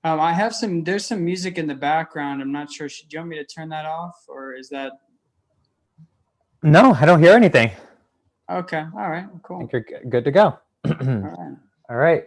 I have there's some music in the background. I'm not sure. Do you want me to turn that off, or is that? No, I don't hear anything. Okay. All right. I think Cool. you're good to go. All right. All right.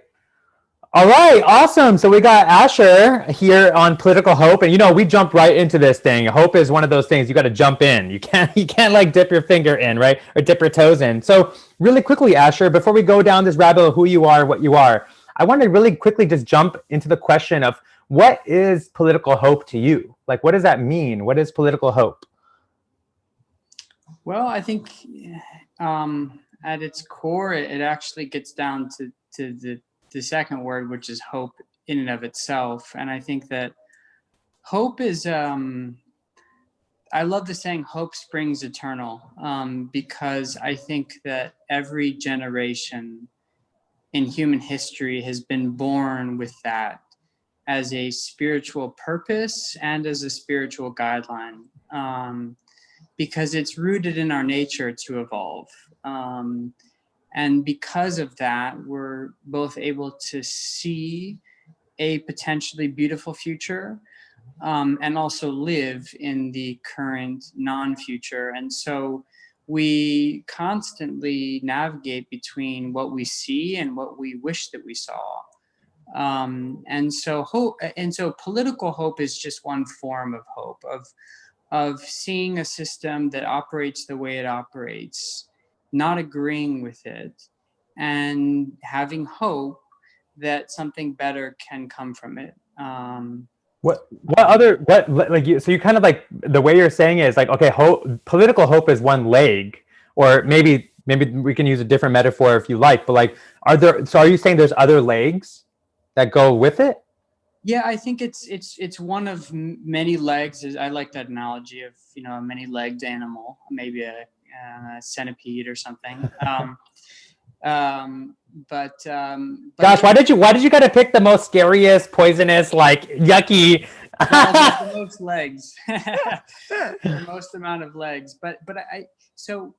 All right, awesome. So we got Asher here on political hope, and we jumped right into this thing. Hope is one of those things you got to jump in. You can't like dip your finger in, right, or dip your toes in. So really quickly, Asher, before we go down this rabbit hole, who you are, what you are, I want to really quickly just jump into the question of what is political hope to you? Like, what does that mean? What is political hope? Well, I think at its core, it actually gets down to the second word, which is hope in and of itself. And I think that hope is, I love the saying, hope springs eternal, because I think that every generation in human history has been born with that as a spiritual purpose and as a spiritual guideline. Because it's rooted in our nature to evolve. And because of that, we're both able to see a potentially beautiful future, and also live in the current non-future. And so we constantly navigate between what we see and what we wish that we saw. And so political hope is just one form of hope, of seeing a system that operates the way it operates, not agreeing with it, and having hope that something better can come from it. What other what like you? So you kind of like the way you're saying it is like, okay, political hope is one leg, or maybe we can use a different metaphor if you like. But like, are you saying there's other legs that go with it? Yeah, I think it's one of many legs. I like that analogy of a many-legged animal, maybe a centipede or something. But Gosh, yeah, why did you gotta pick the most scariest, poisonous, like yucky? well, the most legs, the most amount of legs. But so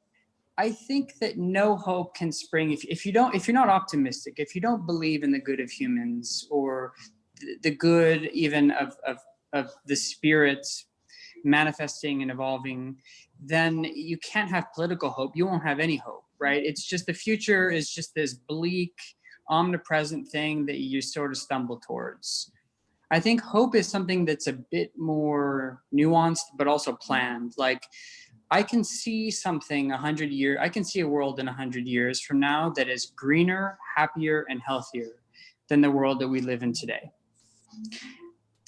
I think that no hope can spring if you're not optimistic, if you don't believe in the good of humans, or the good even of the spirits manifesting and evolving, then you can't have political hope. You won't have any hope, right? It's just the future is just this bleak, omnipresent thing that you sort of stumble towards. I think hope is something that's a bit more nuanced, but also planned. Like, I can see something 100 years, I can see a world in 100 years from now that is greener, happier, and healthier than the world that we live in today.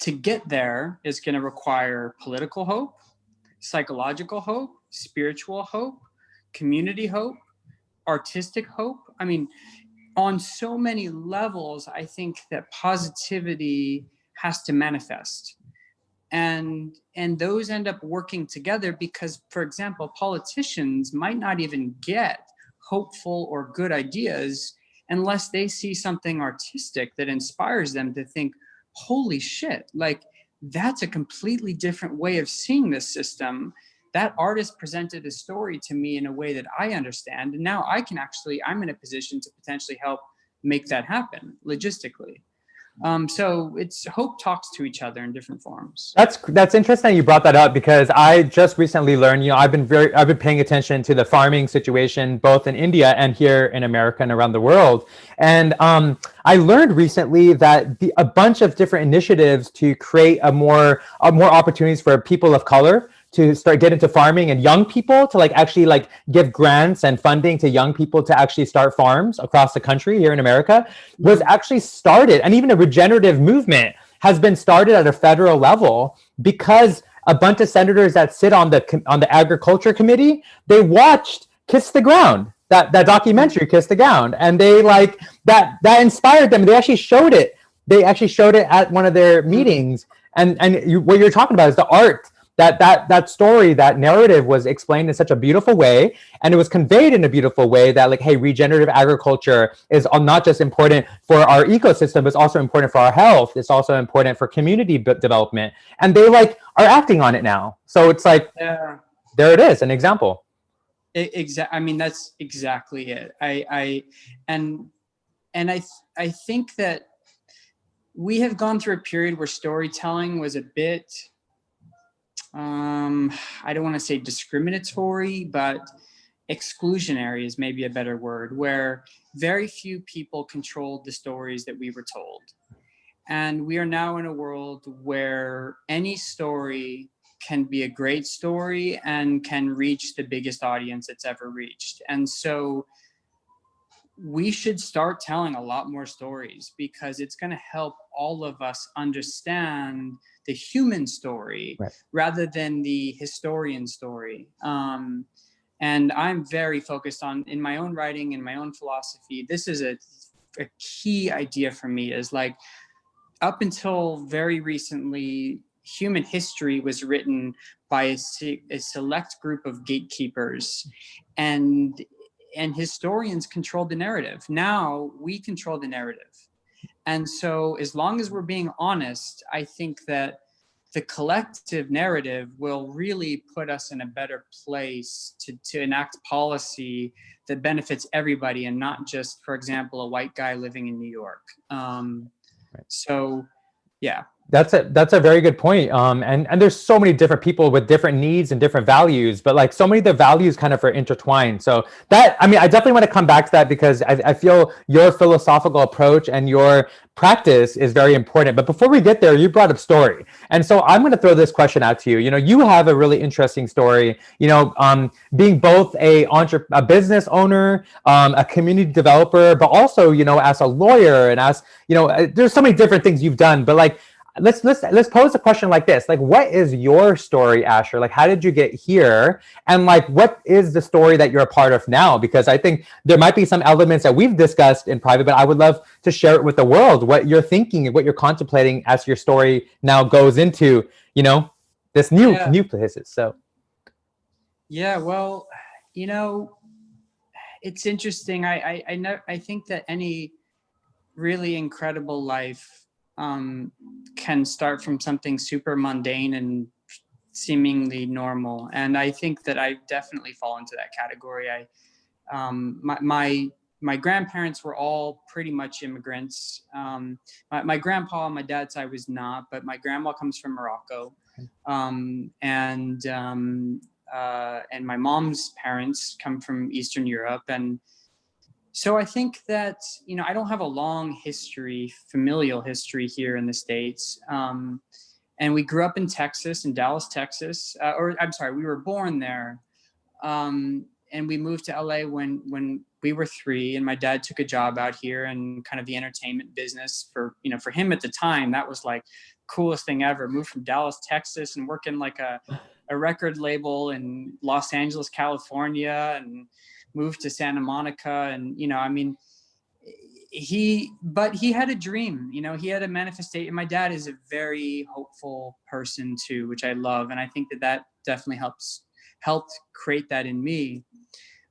To get there is going to require political hope, psychological hope, spiritual hope, community hope, artistic hope. I mean, on so many levels, I think that positivity has to manifest. And those end up working together because, for example, politicians might not even get hopeful or good ideas unless they see something artistic that inspires them to think, holy shit, like, that's a completely different way of seeing this system. That artist presented a story to me in a way that I understand, and now I'm in a position to potentially help make that happen logistically. So it's hope talks to each other in different forms. That's interesting you brought that up because I just recently learned, I've been paying attention to the farming situation both in India and here in America and around the world. And I learned recently that a bunch of different initiatives to create more opportunities for people of color to start get into farming, and young people to like actually like give grants and funding to young people to actually start farms across the country here in America was actually started, and even a regenerative movement has been started at a federal level because a bunch of senators that sit on the agriculture committee, they watched Kiss the Ground, that documentary Kiss the Ground, and they like that inspired them. They actually showed it. They actually showed it at one of their meetings, and what you're talking about is the art. That story, that narrative was explained in such a beautiful way, and it was conveyed in a beautiful way that like, hey, regenerative agriculture is not just important for our ecosystem, it's also important for our health. It's also important for community development, and they like are acting on it now. So it's like, there it is, an example. I mean, that's exactly it. I think that we have gone through a period where storytelling was a bit, I don't want to say discriminatory, but exclusionary is maybe a better word, where very few people controlled the stories that we were told. And we are now in a world where any story can be a great story and can reach the biggest audience it's ever reached. And so we should start telling a lot more stories, because it's going to help all of us understand the human story, Right. rather than the historian story. And I'm very focused on, in my own writing, in my own philosophy, this is a key idea for me, is like, up until very recently, human history was written by a select group of gatekeepers, and historians controlled the narrative. Now we control the narrative. And so as long as we're being honest, I think that the collective narrative will really put us in a better place to enact policy that benefits everybody, and not just, for example, a white guy living in New York. So, yeah. That's a very good point. And there's so many different people with different needs and different values, but like so many of the values kind of are intertwined. So that, I mean, I definitely want to come back to that, because I feel your philosophical approach and your practice is very important. But before we get there, you brought up story. And so I'm going to throw this question out to you. You know, you have a really interesting story, you know, being both a business owner, a community developer, but also, you know, as a lawyer, and as, you know, there's so many different things you've done, but like, let's pose a question like this. Like, what is your story, Asher? Like, how did you get here? And like, what is the story that you're a part of now? Because I think there might be some elements that we've discussed in private, but I would love to share it with the world, what you're thinking and what you're contemplating as your story now goes into, you know, this new places. So. Yeah, well, you know, it's interesting. I think that any really incredible life can start from something super mundane and seemingly normal. And I think that I definitely fall into that category. My grandparents were all pretty much immigrants. My grandpa on my dad's side was not, but my grandma comes from Morocco. And my mom's parents come from Eastern Europe. And so I think that, you know, I don't have a long history, familial history here in the States. And we grew up in Texas, in Dallas, Texas, or I'm sorry, we were born there. And we moved to LA when we were 3, and my dad took a job out here and kind of the entertainment business. For, you know, for him at the time, that was like coolest thing ever. Moved from Dallas, Texas, and working like a record label in Los Angeles, California, and moved to Santa Monica. And, you know, I mean, he had a dream, you know, he had a manifestation. My dad is a very hopeful person too, which I love. And I think that definitely helped create that in me.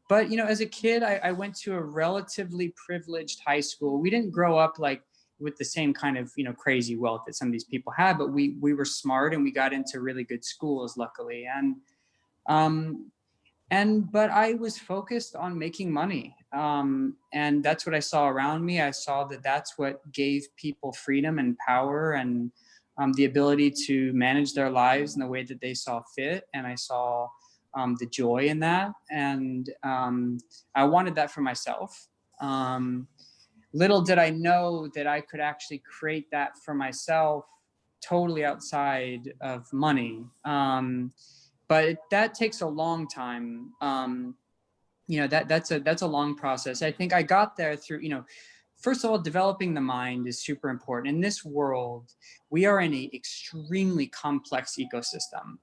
But, you know, as a kid, I went to a relatively privileged high school. We didn't grow up like with the same kind of, you know, crazy wealth that some of these people had, but we were smart, and we got into really good schools, luckily. But I was focused on making money. And that's what I saw around me. I saw that that's what gave people freedom and power, and the ability to manage their lives in the way that they saw fit. And I saw the joy in that. And I wanted that for myself. Little did I know that I could actually create that for myself totally outside of money. But that takes a long time. You know, that's a long process. I think I got there through, you know, first of all, developing the mind is super important. In this world, we are in an extremely complex ecosystem.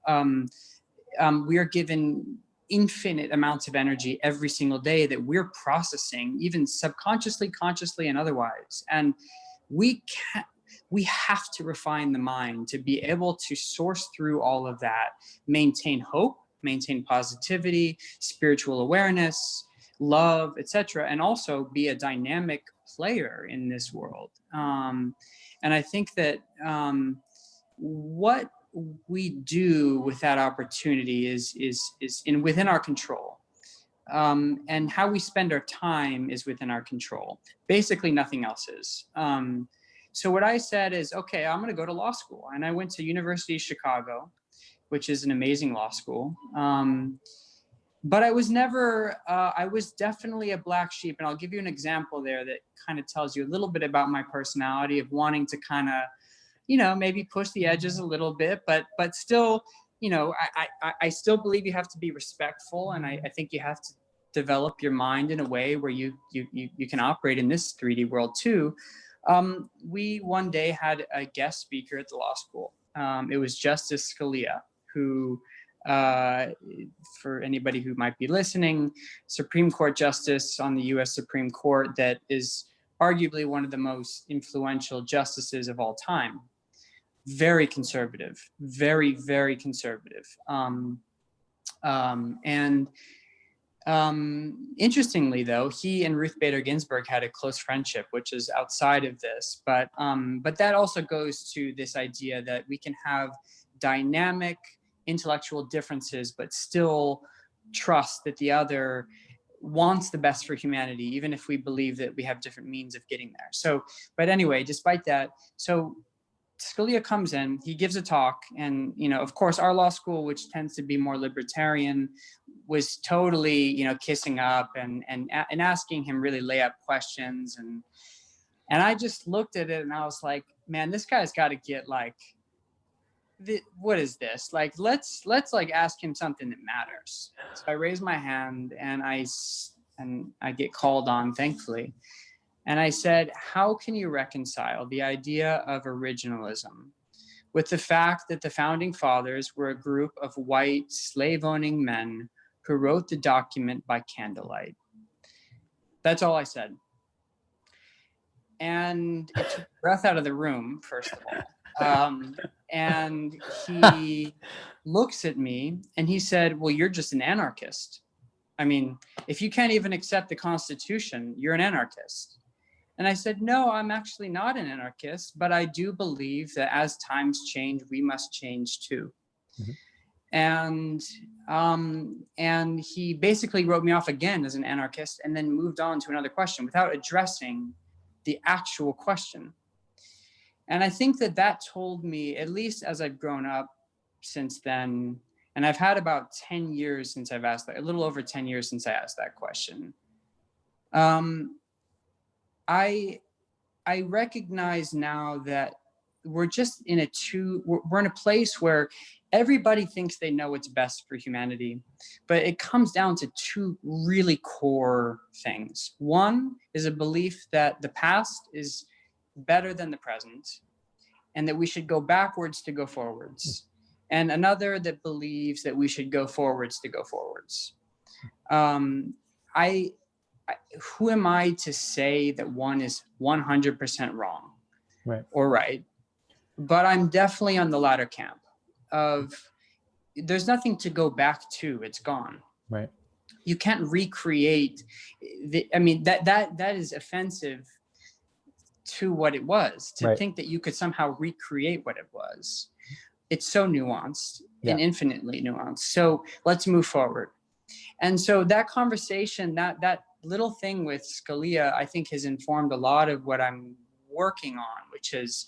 We are given infinite amounts of energy every single day that we're processing, even subconsciously, consciously, and otherwise. And we have to refine the mind to be able to source through all of that, maintain hope, maintain positivity, spiritual awareness, love, etc., and also be a dynamic player in this world. And I think that what we do with that opportunity is within our control. And how we spend our time is within our control. Basically, nothing else is. So what I said is, okay, I'm going to go to law school. And I went to University of Chicago, which is an amazing law school. But I was never, I was definitely a black sheep. And I'll give you an example there that kind of tells you a little bit about my personality of wanting to kind of, maybe push the edges a little bit, but still, I still believe you have to be respectful. And I think you have to develop your mind in a way where you can operate in this 3D world too. We one day had a guest speaker at the law school. It was Justice Scalia, who, for anybody who might be listening, Supreme Court Justice on the US Supreme Court that is arguably one of the most influential justices of all time. Very conservative, very, very conservative. Interestingly, though, he and Ruth Bader Ginsburg had a close friendship, which is outside of this. But that also goes to this idea that we can have dynamic intellectual differences, but still trust that the other wants the best for humanity, even if we believe that we have different means of getting there. So, but anyway, despite that, so Scalia comes in, he gives a talk, and of course our law school, which tends to be more libertarian, was totally kissing up and asking him really layup questions, and I just looked at it and I was like, man, this guy's got to get like, what is this? Like, let's like ask him something that matters. So I raise my hand and I get called on, thankfully. And I said, how can you reconcile the idea of originalism with the fact that the founding fathers were a group of white slave-owning men who wrote the document by candlelight? That's all I said. And it took breath out of the room, first of all. And he looks at me and he said, well, you're just an anarchist. I mean, if you can't even accept the Constitution, you're an anarchist. And I said, no, I'm actually not an anarchist, but I do believe that as times change, we must change too. Mm-hmm. And he basically wrote me off again as an anarchist and then moved on to another question without addressing the actual question. And I think that told me, at least as I've grown up since then, and I've had about 10 years since I've asked that, a little over 10 years since I asked that question. I recognize now that we're just in we're in a place where everybody thinks they know what's best for humanity, but it comes down to two really core things. One is a belief that the past is better than the present and that we should go backwards to go forwards. And another that believes that we should go forwards to go forwards. Who am I to say that one is 100% wrong, right, or right? But I'm definitely on the latter camp of there's nothing to go back to. It's gone. Right. You can't recreate. That is offensive to what it was, to right. think that you could somehow recreate what it was. It's so nuanced and infinitely nuanced. So let's move forward. And so that conversation, that little thing with Scalia, I think has informed a lot of what I'm working on, which is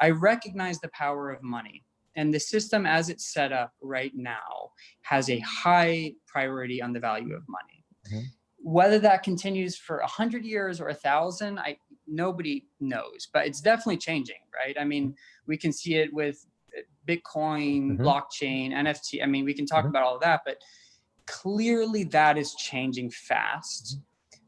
I recognize the power of money. And the system as it's set up right now has a high priority on the value of money. Mm-hmm. Whether that continues for 100 years or 1,000, nobody knows, but it's definitely changing, right? I mean, we can see it with Bitcoin, mm-hmm. blockchain, NFT. I mean, we can talk mm-hmm. about all of that, but clearly that is changing fast,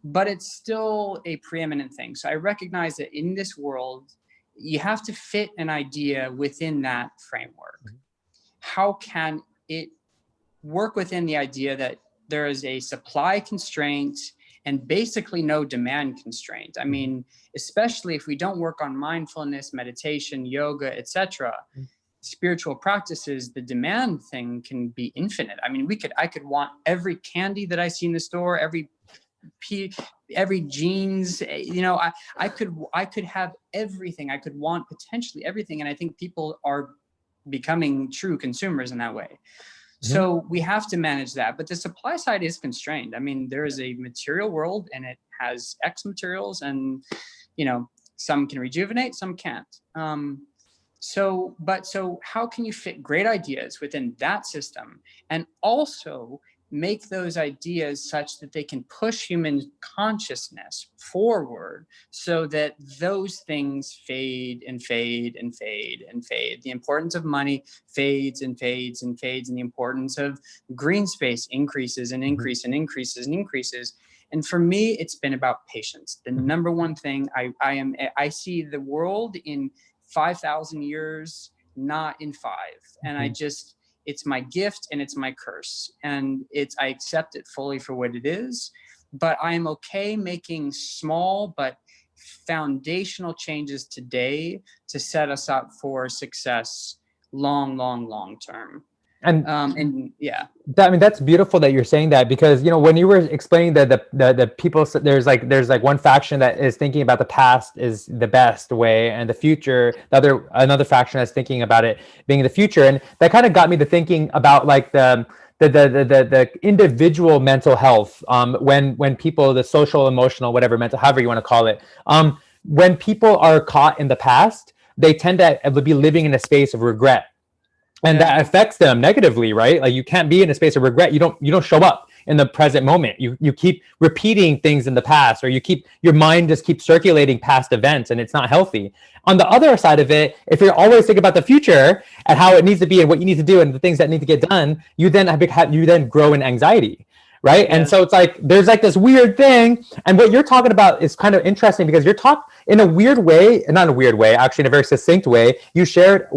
but it's still a preeminent thing. So I recognize that in this world, you have to fit an idea within that framework. Mm-hmm. How can it work within the idea that there is a supply constraint and basically no demand constraint? I mean, especially if we don't work on mindfulness, meditation, yoga, etc., mm-hmm. spiritual practices, the demand thing can be infinite. I mean, I could want every candy that I see in the store, every jeans, I could have everything. I could want potentially everything. And I think people are becoming true consumers in that way. Mm-hmm. So we have to manage that, but the supply side is constrained. I mean, there is a material world and it has X materials and, Some can rejuvenate, some can't. So how can you fit great ideas within that system and also make those ideas such that they can push human consciousness forward so that those things fade and fade and fade and fade? The importance of money fades and fades and fades, and the importance of green space increases and increases and increases and increases. And for me, it's been about patience. The number one thing I see the world in 5,000 years, not in 5. And it's my gift and it's my curse. And I accept it fully for what it is, but I am okay making small but foundational changes today to set us up for success long term. And yeah, I mean, that's beautiful that you're saying that, because when you were explaining that the people, there's like one faction that is thinking about the past is the best way, and the future, another faction that's thinking about it being the future, and that kind of got me to thinking about like the individual mental health, when people, the social, emotional, whatever mental, however you want to call it, when people are caught in the past, they tend to be living in a space of regret. And that affects them negatively, right? Like, you can't be in a space of regret. You don't show up in the present moment. You keep repeating things in the past, or your mind just keeps circulating past events, and it's not healthy. On the other side of it, if you're always thinking about the future and how it needs to be and what you need to do and the things that need to get done, you then grow in anxiety, right? Yes. And so it's like there's like this weird thing. And what you're talking about is kind of interesting, because you're in a weird way, not in a weird way, actually in a very succinct way. You shared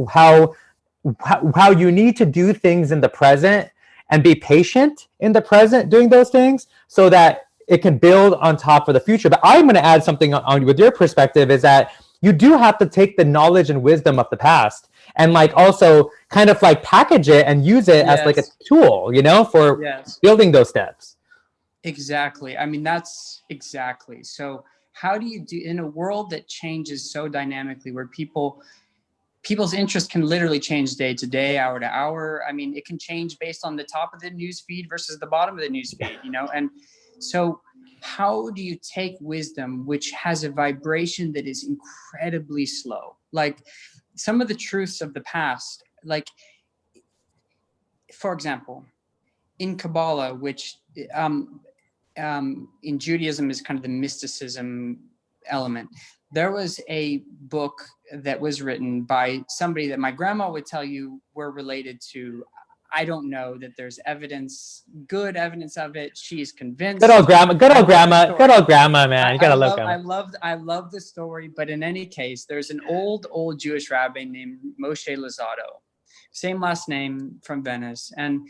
how you need to do things in the present and be patient in the present doing those things so that it can build on top of the future. But I'm going to add something on with your perspective, is that you do have to take the knowledge and wisdom of the past and like also kind of like package it and use it as like a tool, for building those steps. Exactly. I mean, that's exactly. So how do you do in a world that changes so dynamically, where people's interests can literally change day to day, hour to hour. I mean, it can change based on the top of the news feed versus the bottom of the news feed, And so how do you take wisdom, which has a vibration that is incredibly slow? Like some of the truths of the past, like, for example, in Kabbalah, which in Judaism is kind of the mysticism element. There was a book that was written by somebody that my grandma would tell you were related to. I don't know that there's good evidence of it. She's convinced. Good old grandma, man. You gotta love grandma. I love the story, but in any case, there's an old Jewish rabbi named Moshe Luzzatto, same last name, from Venice, and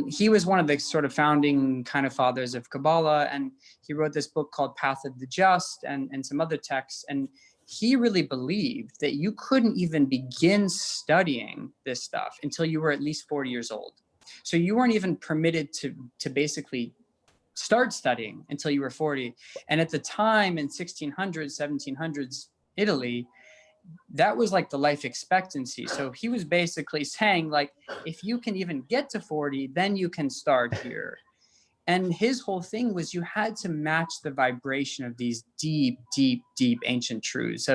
he was one of the sort of founding kind of fathers of Kabbalah, and he wrote this book called Path of the Just and some other texts. And he really believed that you couldn't even begin studying this stuff until you were at least 40 years old. So you weren't even permitted to basically start studying until you were 40. And at the time in 1600s, 1700s Italy, that was like the life expectancy. So he was basically saying, like, if you can even get to 40, then you can start here. And his whole thing was you had to match the vibration of these deep, deep, deep ancient truths.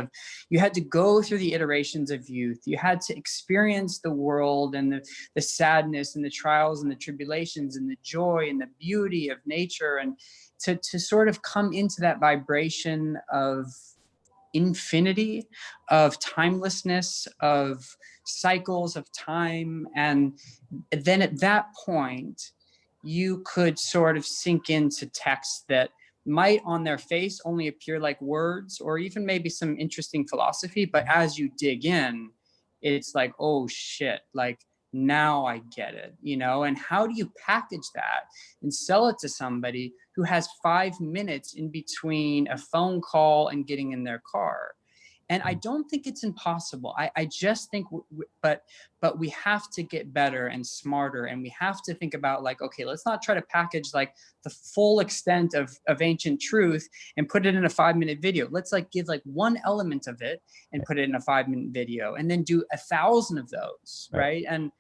You had to go through the iterations of youth. You had to experience the world and the sadness and the trials and the tribulations and the joy and the beauty of nature, and to sort of come into that vibration of infinity, of timelessness, of cycles of time. And then at that point, you could sort of sink into texts that might on their face only appear like words or even maybe some interesting philosophy. But as you dig in, it's like, oh shit, like now I get it, and how do you package that and sell it to somebody who has 5 minutes in between a phone call and getting in their car? And I don't think it's impossible. I just think, but we have to get better and smarter. And we have to think about like, okay, let's not try to package like the full extent of ancient truth and put it in a 5-minute video. Let's like give like one element of it and put it in a 5-minute video and then do 1,000 of those, right? And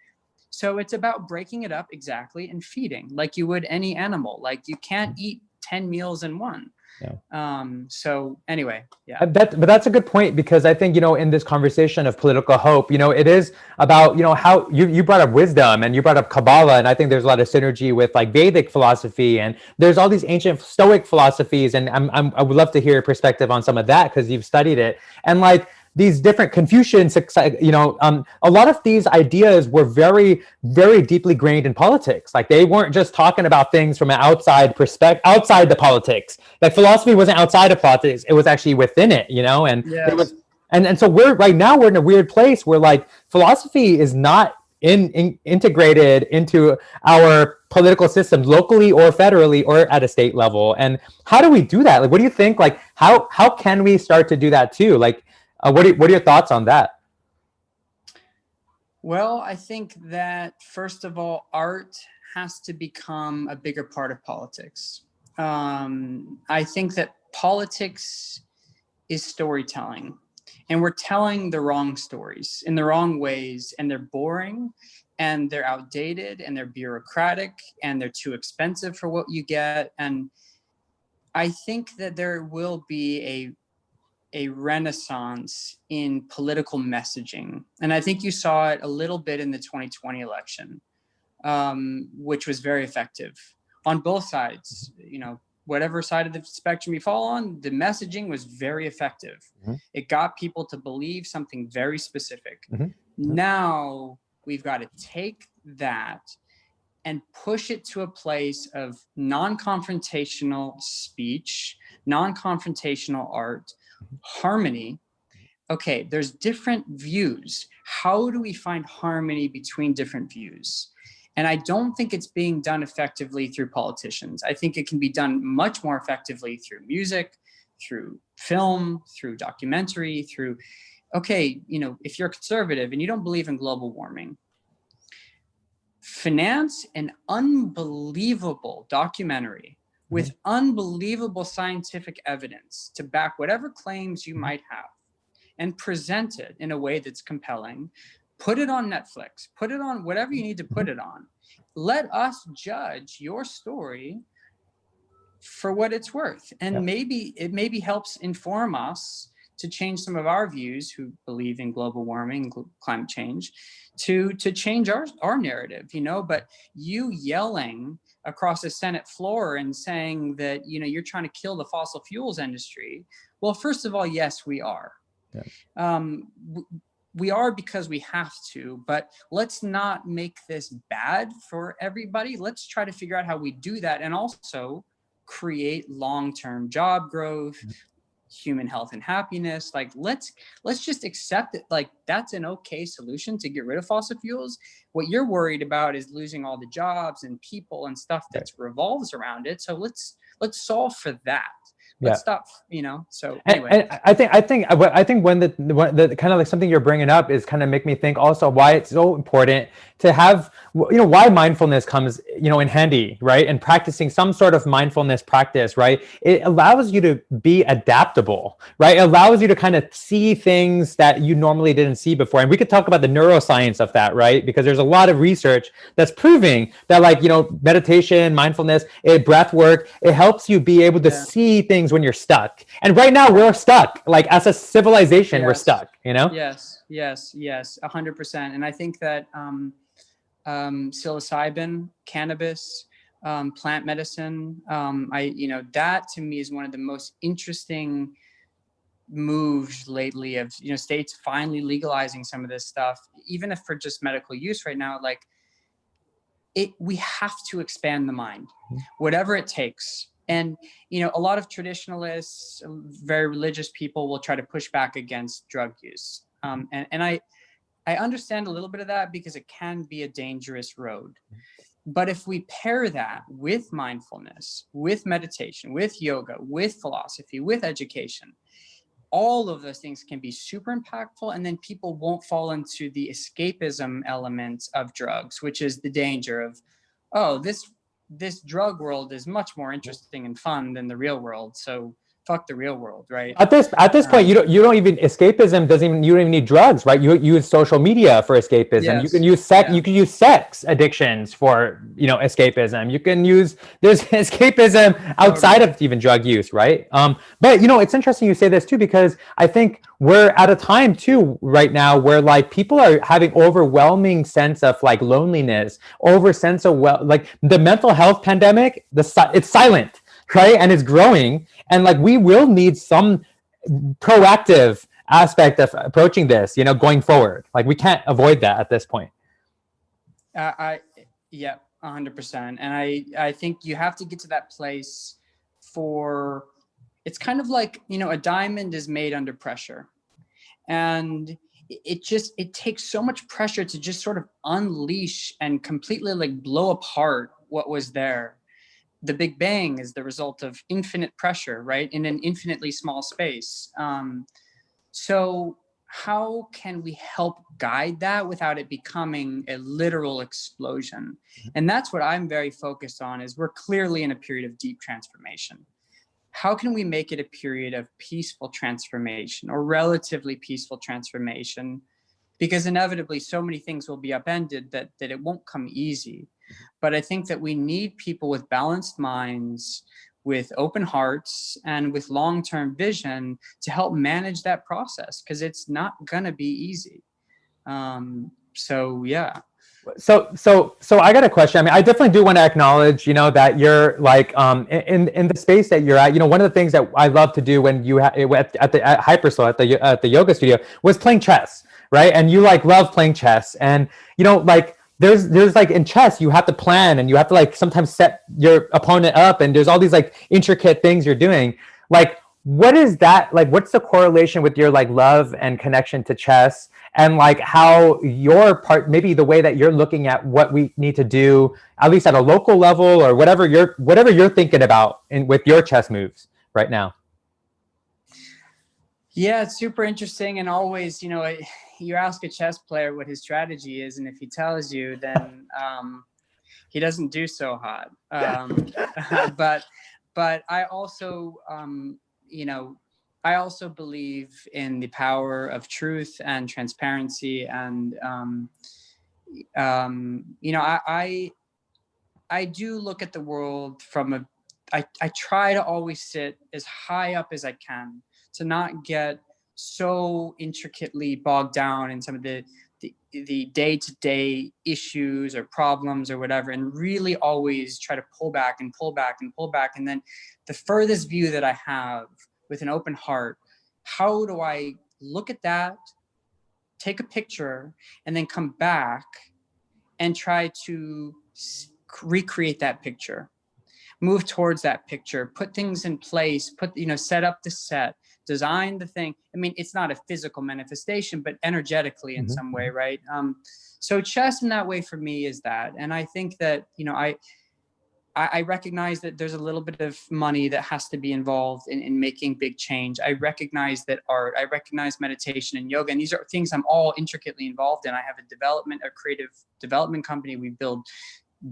so it's about breaking it up exactly and feeding like you would any animal. Like you can't eat 10 meals in one. So anyway, yeah. But that's a good point, because I think, in this conversation of political hope, it is about, how you brought up wisdom and you brought up Kabbalah. And I think there's a lot of synergy with like Vedic philosophy, and there's all these ancient Stoic philosophies. And I would love to hear your perspective on some of that, because you've studied it. And like these different Confucian, a lot of these ideas were very, very deeply grained in politics. Like they weren't just talking about things from an outside perspective, outside the politics. Like philosophy wasn't outside of politics; it was actually within it. And Yes. it was, and so we're in a weird place where like philosophy is not integrated into our political systems locally or federally or at a state level. And how do we do that? Like, what do you think? Like, how can we start to do that too? Like, what are your thoughts on that? Well, I think that first of all, art has to become a bigger part of politics. I think that politics is storytelling, and we're telling the wrong stories in the wrong ways, and they're boring, and they're outdated, and they're bureaucratic, and they're too expensive for what you get. And I think that there will be a renaissance in political messaging. And I think you saw it a little bit in the 2020 election, which was very effective on both sides. Whatever side of the spectrum you fall on, the messaging was very effective. Mm-hmm. It got people to believe something very specific. Mm-hmm. Now we've got to take that and push it to a place of non-confrontational speech, non-confrontational art, harmony. Okay, there's different views. How do we find harmony between different views? And I don't think it's being done effectively through politicians. I think it can be done much more effectively through music, through film, through documentary, through, okay, if you're conservative and you don't believe in global warming, finance an unbelievable documentary with unbelievable scientific evidence to back whatever claims you might have, and present it in a way that's compelling. Put it on Netflix, put it on whatever you need to put it on. Let us judge your story for what it's worth. And maybe it helps inform us to change some of our views who believe in global warming, climate change, to change our narrative, but you yelling across the Senate floor and saying that, you're trying to kill the fossil fuels industry. Well, first of all, yes, we are. Yeah. We are because we have to, but let's not make this bad for everybody. Let's try to figure out how we do that and also create long-term job growth, human health and happiness. Like let's just accept it. Like that's an okay solution to get rid of fossil fuels. What you're worried about is losing all the jobs and people and stuff that revolves around it. So let's solve for that. Let's stop, so anyway. And I think when the kind of like something you're bringing up is kind of make me think also why it's so important to have, why mindfulness comes, in handy, right? And practicing some sort of mindfulness practice, right? It allows you to be adaptable, right? It allows you to kind of see things that you normally didn't see before. And we could talk about the neuroscience of that, right? Because there's a lot of research that's proving that like, meditation, mindfulness, breath work, it helps you be able to see things when you're stuck. And right now we're stuck, like as a civilization, we're stuck, Yes, 100%. And I think that psilocybin, cannabis, plant medicine, that to me is one of the most interesting moves lately of, states finally legalizing some of this stuff, even if for just medical use right now. Like we have to expand the mind, whatever it takes. And, a lot of traditionalists, very religious people will try to push back against drug use. And I understand a little bit of that because it can be a dangerous road. But if we pair that with mindfulness, with meditation, with yoga, with philosophy, with education, all of those things can be super impactful. And then people won't fall into the escapism element of drugs, which is the danger of, this drug world is much more interesting and fun than the real world. So fuck the real world, right? At this point, you don't even escapism doesn't even you don't even need drugs, right? You use social media for escapism. You can Yes. use sex. You can use sex addictions for escapism. You can use there's escapism outside Totally. of even drug use, right? But it's interesting you say this too, because I think we're at a time too right now where like people are having overwhelming sense of like loneliness, over sense of like the mental health pandemic. It's silent, right? And it's growing. And like we will need some proactive aspect of approaching this, going forward. Like we can't avoid that at this point. I Yeah, 100%. And I think you have to get to that place for, it's kind of like, a diamond is made under pressure. And it takes so much pressure to just sort of unleash and completely like blow apart what was there. The Big Bang is the result of infinite pressure, right? In an infinitely small space. So how can we help guide that without it becoming a literal explosion? And that's what I'm very focused on, is we're clearly in a period of deep transformation. How can we make it a period of peaceful transformation, or relatively peaceful transformation? Because inevitably so many things will be upended that it won't come easy. But I think that we need people with balanced minds, with open hearts, and with long-term vision to help manage that process, because it's not gonna be easy. So yeah. So I got a question. I mean, I definitely do want to acknowledge, that you're like in the space that you're at. One of the things that I love to do when you at Hyperslow at the yoga studio was playing chess, right? And you like love playing chess, and like there's like in chess you have to plan, and you have to like sometimes set your opponent up, and there's all these like intricate things you're doing. Like, what is that like? What's the correlation with your like love and connection to chess? And like how your part, maybe the way that you're looking at what we need to do, at least at a local level, or whatever you're thinking about with your chess moves right now. Yeah, it's super interesting. And always, you ask a chess player what his strategy is, and if he tells you, then he doesn't do so hot. But I also, I also believe in the power of truth and transparency. And, I do look at the world from I try to always sit as high up as I can, to not get so intricately bogged down in some of the day-to-day issues or problems or whatever, and really always try to pull back and pull back and pull back. And then the furthest view that I have, with an open heart, how do I look at that, take a picture, and then come back and try to recreate that picture, move towards that picture, put things in place, set up the set, design the thing. I mean, it's not a physical manifestation, but energetically in some way, right? So chess in that way for me is that. And I think that, I recognize that there's a little bit of money that has to be involved in making big change. I recognize that art, I recognize meditation and yoga, and these are things I'm all intricately involved in. I have a creative development company. We build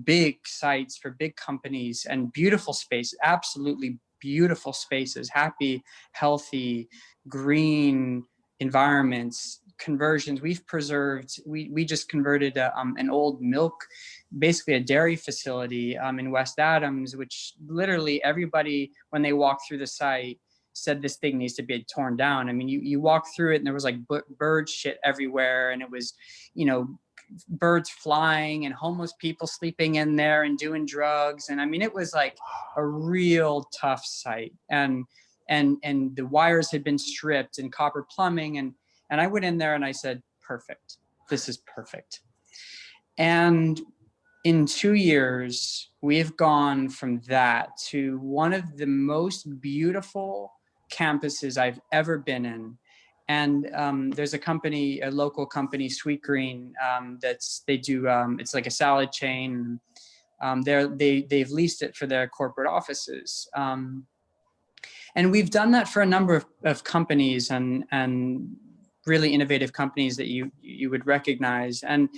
big sites for big companies and beautiful spaces, absolutely beautiful spaces, happy, healthy, green environments, conversions. We just converted an old milk, basically a dairy facility in West Adams, which literally everybody, when they walked through the site, said this thing needs to be torn down. I mean, you walk through it and there was like bird shit everywhere, and it was, birds flying and homeless people sleeping in there and doing drugs. And I mean, it was like a real tough site. And the wires had been stripped, and copper plumbing. And I went in there and I said, perfect. This is perfect. And in 2 years, we have gone from that to one of the most beautiful campuses I've ever been in. And there's a local company, Sweet Green, it's like a salad chain. They've leased it for their corporate offices. And we've done that for a number of companies, and really innovative companies that you would recognize. And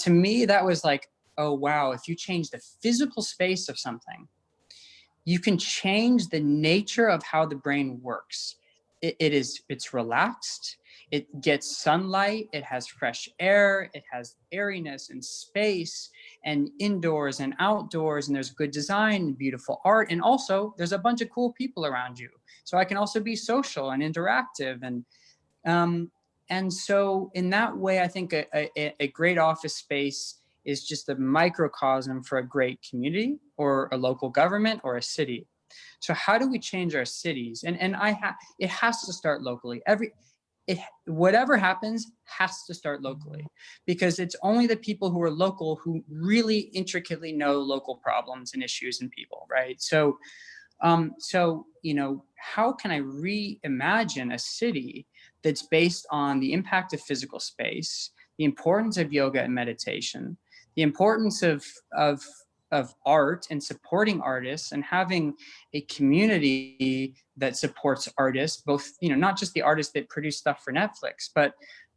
to me, that was like, oh wow, if you change the physical space of something, you can change the nature of how the brain works. It's relaxed, it gets sunlight, it has fresh air, it has airiness and space and indoors and outdoors, and there's good design and beautiful art, and also there's a bunch of cool people around you, so I can also be social and interactive. And so in that way, I think a great office space is just a microcosm for a great community or a local government or a city. So how do we change our cities? And it has to start locally. Whatever happens has to start locally, because it's only the people who are local who really intricately know local problems and issues and people, right? So how can I reimagine a city that's based on the impact of physical space, the importance of yoga and meditation, the importance of art and supporting artists, and having a community that supports artists, both, not just the artists that produce stuff for Netflix, but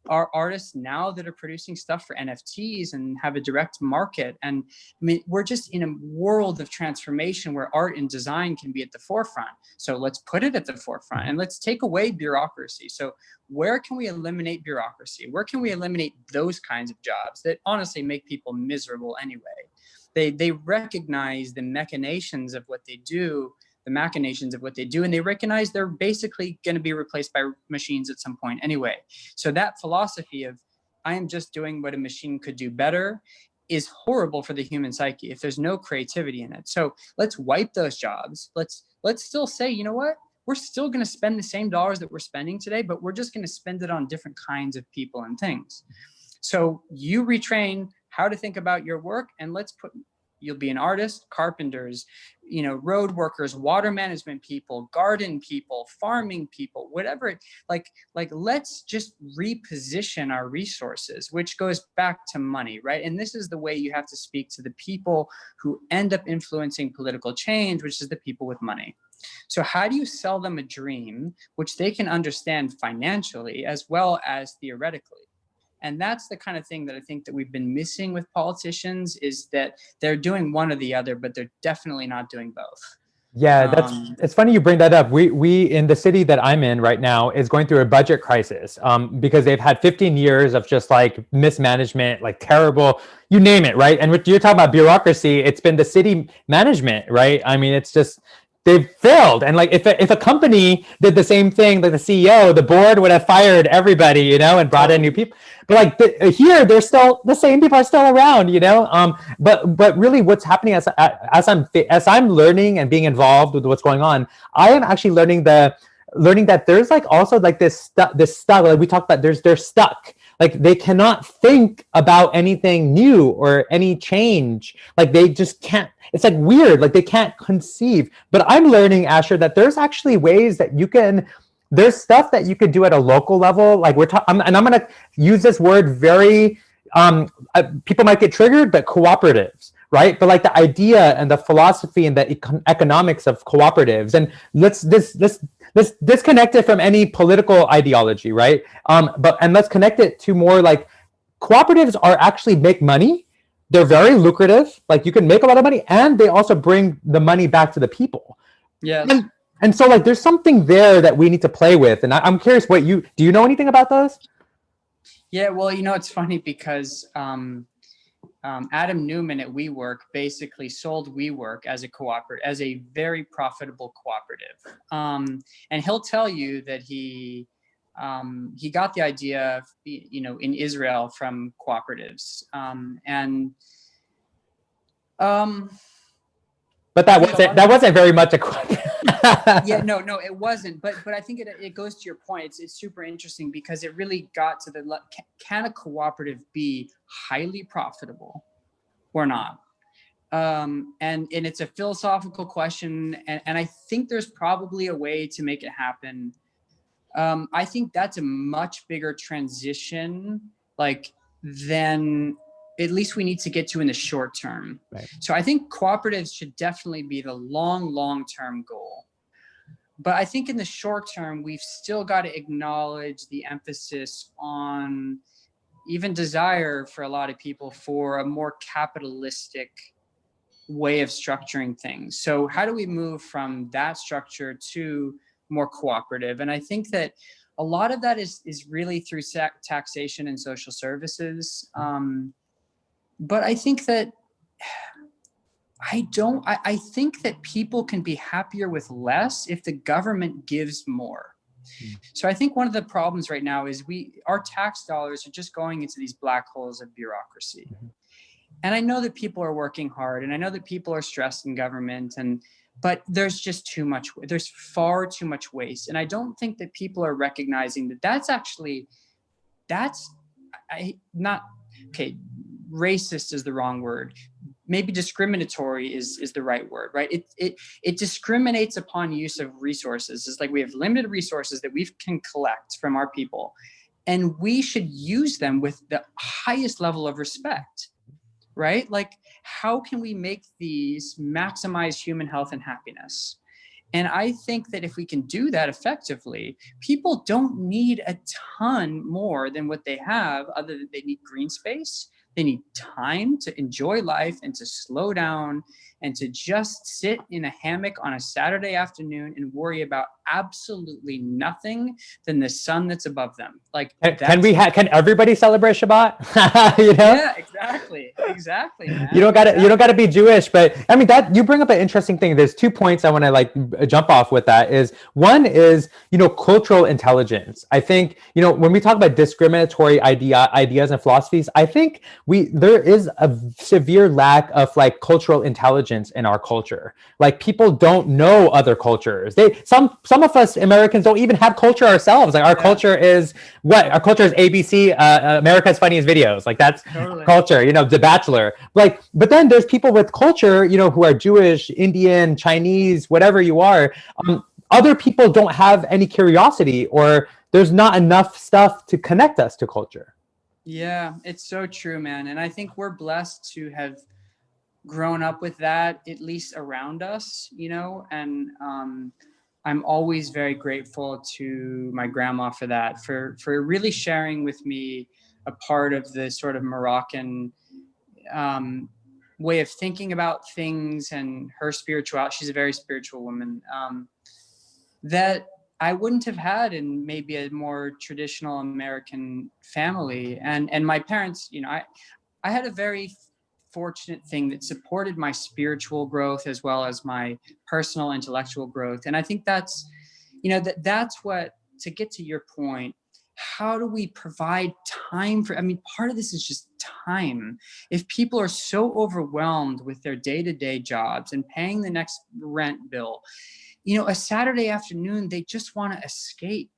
are artists now that are producing stuff for NFTs and have a direct market. And I mean, we're just in a world of transformation where art and design can be at the forefront. So let's put it at the forefront and let's take away bureaucracy. So where can we eliminate bureaucracy? Where can we eliminate those kinds of jobs that honestly make people miserable anyway? They recognize the machinations of what they do, and they recognize they're basically going to be replaced by machines at some point anyway. So that philosophy of I am just doing what a machine could do better is horrible for the human psyche if there's no creativity in it. So let's wipe those jobs. Let's still say, you know what? We're still going to spend the same dollars that we're spending today, but we're just going to spend it on different kinds of people and things. So you retrain how to think about your work, and you'll be an artist, carpenters, road workers, water management people, garden people, farming people, whatever. Let's just reposition our resources, which goes back to money, right? And this is the way you have to speak to the people who end up influencing political change, which is the people with money. So how do you sell them a dream which they can understand financially as well as theoretically? And that's the kind of thing that I think that we've been missing with politicians, is that they're doing one or the other, but they're definitely not doing both. Yeah, it's funny you bring that up. We in the city that I'm in right now is going through a budget crisis because they've had 15 years of just like mismanagement, like terrible, you name it, right? And you're talking about bureaucracy, it's been the city management, right? I mean, it's just, they've failed. And like if a company did the same thing, like the CEO, the board would have fired everybody, and brought in new people. But like here, they're still, the same people are still around, But really, what's happening as I'm learning and being involved with what's going on, I am actually learning that there's like also like this stuck, like we talked about, they're stuck. Like they cannot think about anything new or any change. Like they just can't, it's like weird, like they can't conceive. But I'm learning, Asher, that there's actually ways that there's stuff that you could do at a local level. Like and I'm going to use this word very, people might get triggered, but cooperatives, right? But like the idea and the philosophy and the economics of cooperatives, and let's disconnect it from any political ideology, right? And let's connect it to more like cooperatives are actually make money. They're very lucrative. Like you can make a lot of money, and they also bring the money back to the people. Yes. And so like there's something there that we need to play with. And I'm curious, do you know anything about those? Yeah, well, it's funny because Adam Newman at WeWork basically sold WeWork as a very profitable cooperative. And he'll tell you that he got the idea, in Israel from cooperatives. But that wasn't very much a cooperative. Yeah, no, it wasn't. But I think it goes to your point. It's super interesting because it really got to can a cooperative be highly profitable or not? And it's a philosophical question. And I think there's probably a way to make it happen. I think that's a much bigger transition, than at least we need to get to in the short term. Right. So I think cooperatives should definitely be the long-term goal. But I think in the short term, we've still got to acknowledge the emphasis on even desire for a lot of people for a more capitalistic way of structuring things. So how do we move from that structure to more cooperative? And I think that a lot of that is really through taxation and social services. But I think that I think that people can be happier with less if the government gives more. So I think one of the problems right now is our tax dollars are just going into these black holes of bureaucracy. And I know that people are working hard, and I know that people are stressed in government, but there's just there's far too much waste. And I don't think that people are recognizing racist is the wrong word. Maybe discriminatory is the right word, right? It discriminates upon use of resources. It's like we have limited resources that we can collect from our people, and we should use them with the highest level of respect, right? Like, how can we make these maximize human health and happiness? And I think that if we can do that effectively, people don't need a ton more than what they have, other than they need green space. They need time to enjoy life and to slow down and to just sit in a hammock on a Saturday afternoon and worry about absolutely nothing than the sun that's above them. Like, can everybody celebrate Shabbat? Yeah, exactly, man. You don't gotta be Jewish, but I mean, that you bring up an interesting thing. There's 2 points I want to jump off with. That is, one is cultural intelligence. I think when we talk about discriminatory ideas and philosophies, I think there is a severe lack of cultural intelligence in our culture. Like, people don't know other cultures. Some of us Americans don't even have culture ourselves. Like, our culture is ABC, America's Funniest Videos. Like, that's totally culture, The Bachelor. Like, but then there's people with culture, who are Jewish, Indian, Chinese, whatever you are. Other people don't have any curiosity, or there's not enough stuff to connect us to culture. Yeah, it's so true, man. And I think we're blessed to have grown up with that, at least around us, and I'm always very grateful to my grandma for that, for really sharing with me a part of the sort of Moroccan way of thinking about things, and her spirituality. She's a very spiritual woman, that I wouldn't have had in maybe a more traditional American family. And my parents, I had a very fortunate thing that supported my spiritual growth as well as my personal intellectual growth. And I think that's, that's what, to get to your point, how do we provide time for, part of this is just time. If people are so overwhelmed with their day-to-day jobs and paying the next rent bill, a Saturday afternoon, they just want to escape.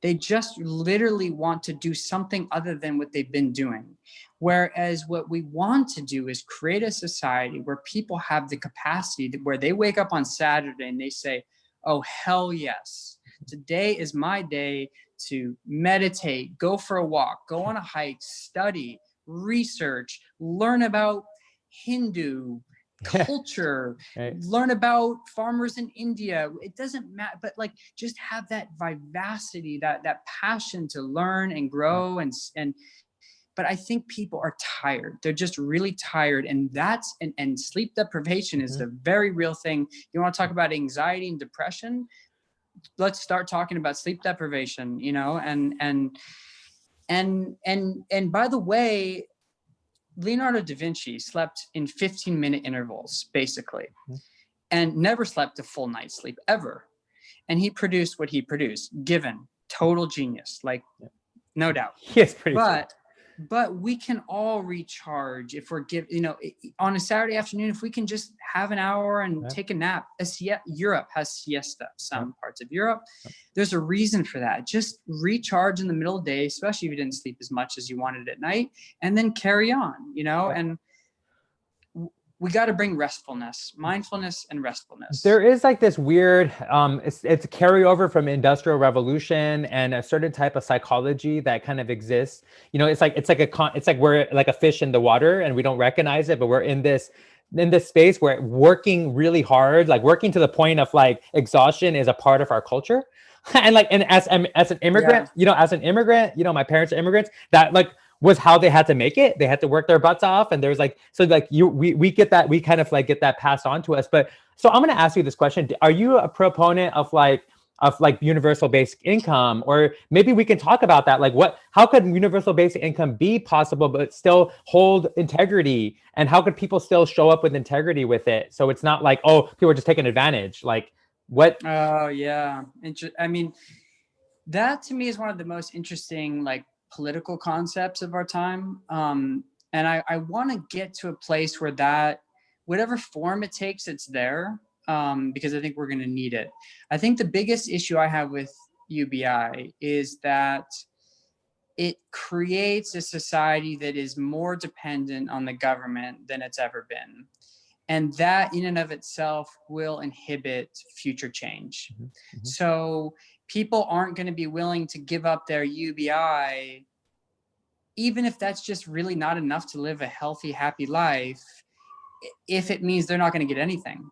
They just literally want to do something other than what they've been doing. Whereas what we want to do is create a society where people have the capacity where they wake up on Saturday and they say, oh, hell yes, today is my day to meditate, go for a walk, go on a hike, study, research, learn about Hindu culture, right, learn about farmers in India. It doesn't matter, but just have that vivacity, that passion to learn and grow. And but I think people are tired. They're just really tired. And and sleep deprivation is a very real thing. You want to talk about anxiety and depression? Let's start talking about sleep deprivation, and by the way, Leonardo da Vinci slept in 15-minute intervals, basically, and never slept a full night's sleep ever. And he produced what he produced, given total genius, no doubt. Yes, pretty true. But we can all recharge if we're on a Saturday afternoon, if we can just have an hour and take a nap. Europe has siesta, some parts of Europe. There's a reason for that. Just recharge in the middle of the day, especially if you didn't sleep as much as you wanted at night, and then carry on, and we got to bring restfulness, mindfulness and restfulness. There is this weird, it's a carryover from Industrial Revolution and a certain type of psychology that kind of exists. It's like we're like a fish in the water and we don't recognize it, but we're in this space where working really hard, working to the point of exhaustion is a part of our culture. And as an immigrant, my parents are immigrants, that was how they had to make it. They had to work their butts off. And there's like, so like we get that, we kind of like get that passed on to us. But so I'm going to ask you this question. Are you a proponent of like universal basic income? Or maybe we can talk about that. Like how could universal basic income be possible, but still hold integrity? And how could people still show up with integrity with it? So it's not like, oh, people are just taking advantage. Like what? Oh yeah. I mean, that to me is one of the most interesting like political concepts of our time. And I want to get to a place where that, whatever form it takes, it's there, because I think we're going to need it. I think the biggest issue I have with UBI is that it creates a society that is more dependent on the government than it's ever been. And that in and of itself will inhibit future change. Mm-hmm. So people aren't going to be willing to give up their UBI, even if that's just really not enough to live a healthy, happy life, if it means they're not going to get anything.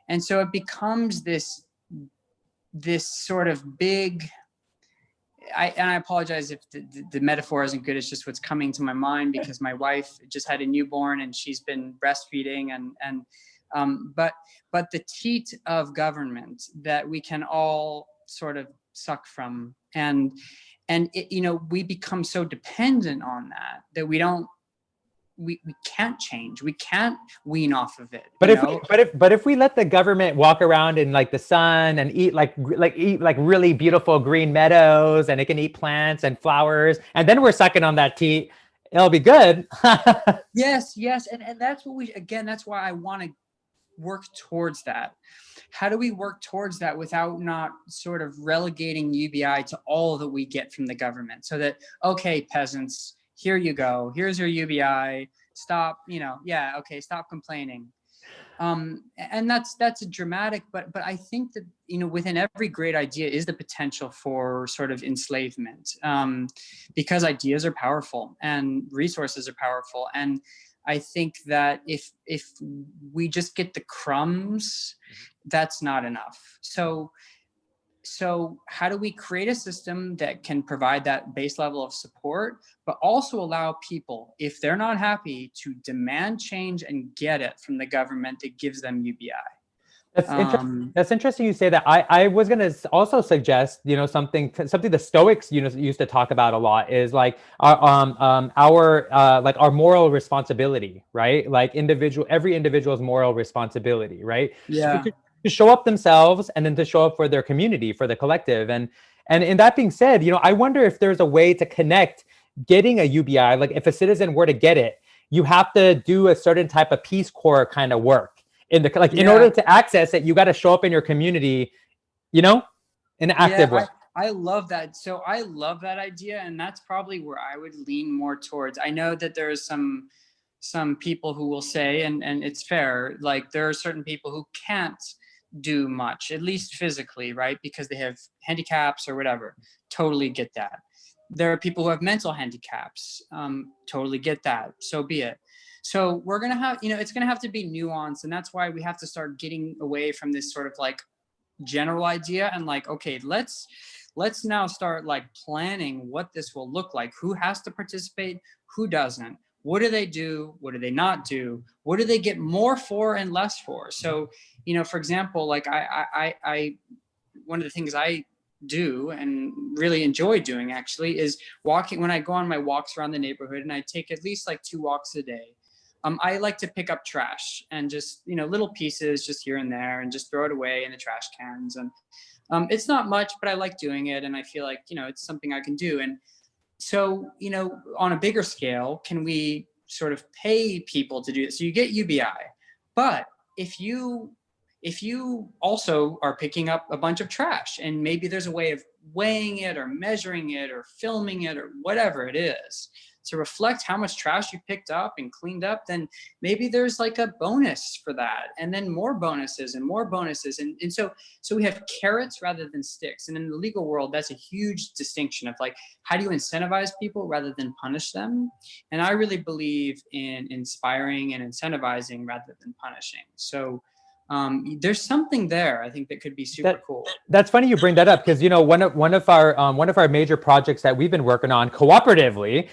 And so it becomes this sort of big, and I apologize if the metaphor isn't good. It's just what's coming to my mind because my wife just had a newborn and she's been breastfeeding but the teat of government that we can all sort of suck from, and it, you know, we become so dependent on that we can't change. We can't wean off of it. But if we let the government walk around in like the sun and eat like really beautiful green meadows, and it can eat plants and flowers, and then we're sucking on that tea, it'll be good. Yes. And that's what that's why I want to work towards that. How do we work towards that without not sort of relegating UBI to all that we get from the government? So that, okay, peasants, here you go. Here's your UBI. Stop, stop complaining. And that's a dramatic, but I think that, within every great idea is the potential for sort of enslavement, because ideas are powerful and resources are powerful. And I think that if we just get the crumbs, that's not enough. So how do we create a system that can provide that base level of support, but also allow people, if they're not happy, to demand change and get it from the government that gives them UBI? That's interesting you say that. I was going to also suggest, something the Stoics, used to talk about a lot is like our moral responsibility, right? Like every individual's moral responsibility, right? Yeah. To show up themselves and then to show up for their community, for the collective. And in that being said, I wonder if there's a way to connect getting a UBI. Like if a citizen were to get it, you have to do a certain type of Peace Corps kind of work. In order to access it, you got to show up in your community, in an active way. I love that. So I love that idea. And that's probably where I would lean more towards. I know that there is some people who will say, and it's fair, like there are certain people who can't do much, at least physically, right? Because they have handicaps or whatever. Totally get that. There are people who have mental handicaps. Totally get that. So be it. So we're going to have, it's going to have to be nuanced. And that's why we have to start getting away from this sort of like general idea and like, okay, let's now start like planning what this will look like. Who has to participate? Who doesn't? What do they do? What do they not do? What do they get more for and less for? So, for example, like I one of the things I do and really enjoy doing actually is walking. When I go on my walks around the neighborhood, and I take at least like 2 walks a day, I like to pick up trash and just, little pieces just here and there and just throw it away in the trash cans. And it's not much, but I like doing it. And I feel like, it's something I can do. And so, on a bigger scale, can we sort of pay people to do it? So you get UBI, but if you also are picking up a bunch of trash, and maybe there's a way of weighing it or measuring it or filming it or whatever it is to reflect how much trash you picked up and cleaned up, then maybe there's like a bonus for that, and then more bonuses and more bonuses. And so we have carrots rather than sticks. And in the legal world, that's a huge distinction of like, how do you incentivize people rather than punish them? And I really believe in inspiring and incentivizing rather than punishing. So There's something there, I think, that could be super cool. That's funny you bring that up, because one of our major projects that we've been working on cooperatively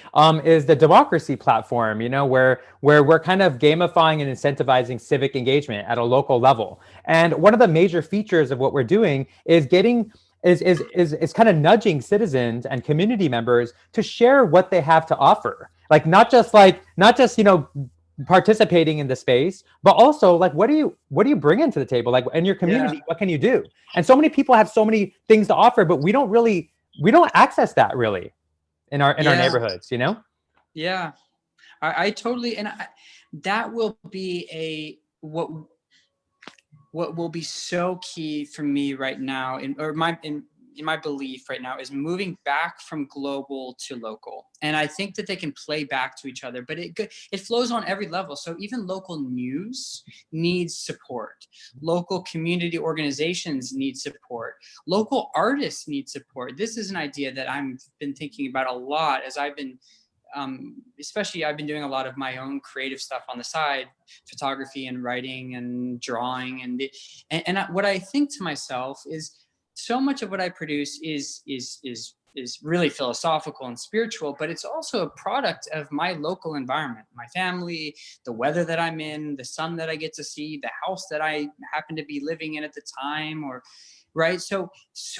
is the democracy platform. Where we're kind of gamifying and incentivizing civic engagement at a local level. And one of the major features of what we're doing is kind of nudging citizens and community members to share what they have to offer. Like not just participating in the space, but also like what do you bring into the table, like in your community? What can you do? And so many people have so many things to offer, but we don't access that really in our neighborhoods. Yeah, I totally, and that will be what will be so key for me right now, in my belief right now, is moving back from global to local. And I think that they can play back to each other, but it flows on every level. So even local news needs support. Local community organizations need support. Local artists need support. This is an idea that I've been thinking about a lot as I've been especially I've been doing a lot of my own creative stuff on the side, photography and writing and drawing. And what I think to myself is, so much of what I produce is really philosophical and spiritual, but it's also a product of my local environment, my family, the weather that I'm in, the sun that I get to see, the house that I happen to be living in at the time, right? So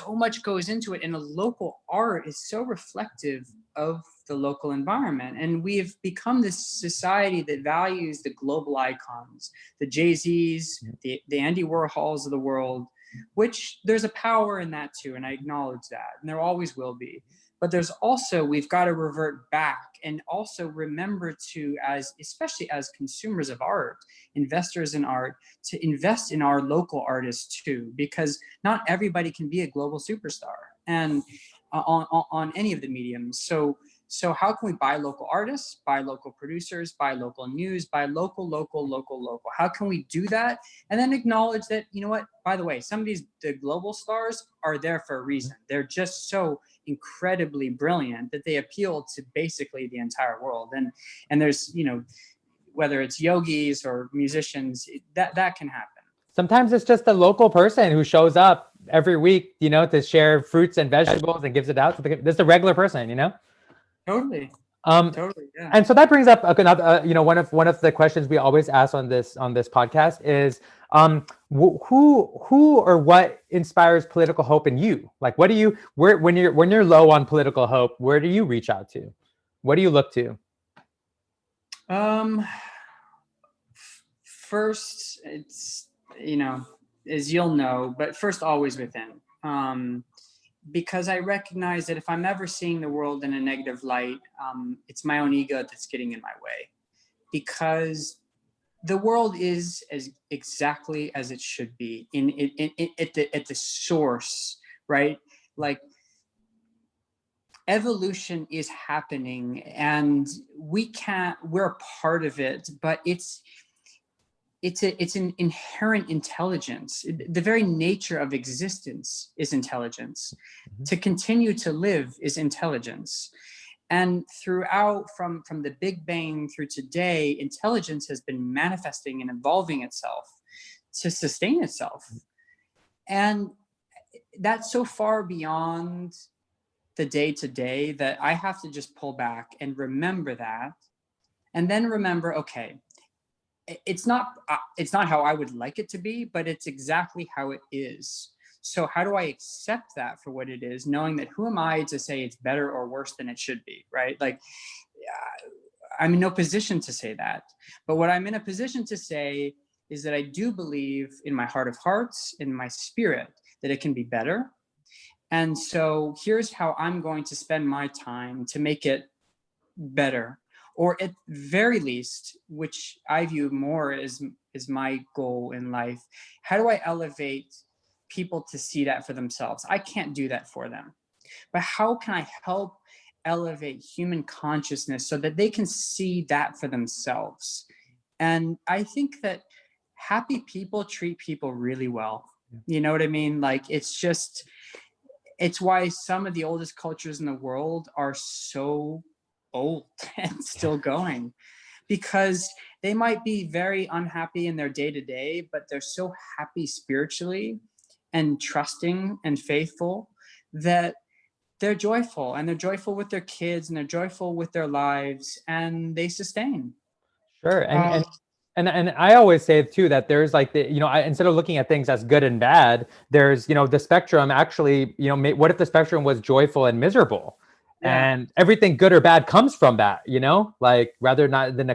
much goes into it. And the local art is so reflective of the local environment. And we have become this society that values the global icons, the Jay-Z's, the Andy Warhols of the world, which there's a power in that too. And I acknowledge that. And there always will be. But there's also, we've got to revert back and also remember to, especially as consumers of art, investors in art, to invest in our local artists too, because not everybody can be a global superstar and on any of the mediums. So how can we buy local artists, buy local producers, buy local news, buy local? How can we do that? And then acknowledge that, you know what, by the way, some of the global stars are there for a reason. They're just so incredibly brilliant that they appeal to basically the entire world. And there's, whether it's yogis or musicians, that can happen. Sometimes it's just a local person who shows up every week, to share fruits and vegetables and gives it out. Just a regular person, Totally. Yeah. And so that brings up another, one of the questions we always ask on this podcast is, who or what inspires political hope in you? Like, when you're low on political hope, where do you reach out to? What do you look to? First, it's, as you'll know, but first always within. Because I recognize that if I'm ever seeing the world in a negative light, it's my own ego that's getting in my way. Because the world is exactly as it should be at the source, right? Like, evolution is happening, and we're a part of it, but it's an inherent intelligence. The very nature of existence is intelligence. Mm-hmm. To continue to live is intelligence. And throughout, from the Big Bang through today, intelligence has been manifesting and evolving itself to sustain itself. And that's so far beyond the day-to-day that I have to just pull back and remember that. And then remember, okay, it's not how I would like it to be, but it's exactly how it is. So how do I accept that for what it is, knowing that who am I to say it's better or worse than it should be, right? Like, I'm in no position to say that. But what I'm in a position to say is that I do believe in my heart of hearts, in my spirit, that it can be better. And so here's how I'm going to spend my time to make it better. Or at very least, which I view more as my goal in life, how do I elevate people to see that for themselves? I can't do that for them. But how can I help elevate human consciousness so that they can see that for themselves? And I think that happy people treat people really well. You know what I mean? Like, it's why some of the oldest cultures in the world are so old and still going, because they might be very unhappy in their day-to-day, but they're so happy spiritually and trusting and faithful that they're joyful, and they're joyful with their kids, and they're joyful with their lives, and they sustain. Sure. Um, And I always say too that there's like the, instead of looking at things as good and bad, there's, the spectrum actually, what if the spectrum was joyful and miserable? yeah, And everything good or bad comes from that, like rather not than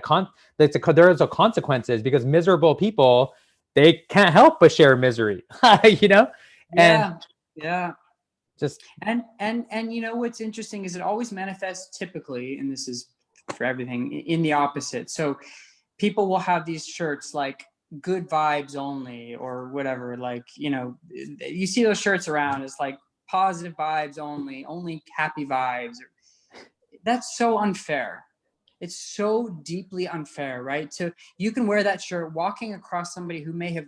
there's a consequences, because miserable people, they can't help but share misery, and yeah, yeah. just, And what's interesting is it always manifests typically, and this is for everything, in the opposite. So people will have these shirts like good vibes only or whatever, like, you see those shirts around, it's like positive vibes only happy vibes. That's so unfair. It's so deeply unfair, right? So you can wear that shirt walking across somebody who may have,